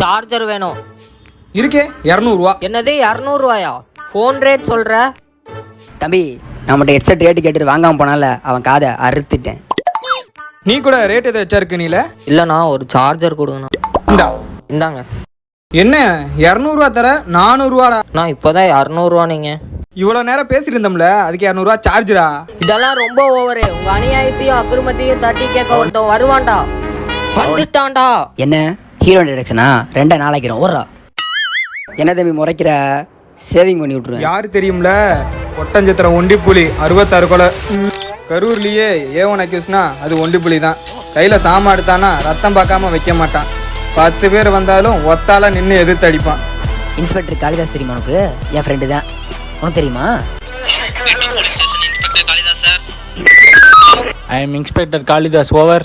Charger வேணும். இருக்கே 200 என்னது 200 ஃபோன் ரேட் சொல்ற? தம்பி நம்மகிட்ட ஹெட்செட் ரேட்டு கேட்டுட்டு வாங்காமல் போனால அவன் காதை அறுத்துட்டேன். நீ கூட ரேட் எதை வச்சா இருக்கு நீல? இல்லைண்ணா ஒரு சார்ஜர் கொடுங்கண்ணா. இந்தாங்க. என்ன 200 தர 400 நான் இப்போதான் 200 நீங்கள். இவ்வளோ நேரம் பேசிட்டு இருந்தோம்ல, அதுக்கு 200 சார்ஜரா? இதெல்லாம் ரொம்ப ஓவரு. உங்க அநியாயத்தையும் அக்கிரமத்தையும் தட்டி கேட்க ஒருத்தன் வருவான்டா. வந்துட்டான்டா. என்ன ஹீரோ இன்ட்ரடக்ஷனா? 2 நாளைக்கிறோம் ஓடுறா. என்ன தம்பி முறைக்கிற? சேவிங் பண்ணி விட்ருவேன். யாரு தெரியும்ல, ஒட்டஞ்சத்திரம் ஒண்டிப்புலி 66 கொலை. கரூர்லயே A1 அக்யூஸ்னா அது ஒண்டிப்புலி தான். கையில சாமா எடுத்தானா ரத்தம் பார்க்காம வைக்க மாட்டான். 10 பேர் வந்தாலும் ஒத்தால நின்று எதிர்த்து அடிப்பான். இன்ஸ்பெக்டர் காளிதாஸ் தெரியுமா உனக்கு? என் ஃப்ரெண்டு தான். உனக்கு தெரியுமா? I am Inspector Kalidas. Over.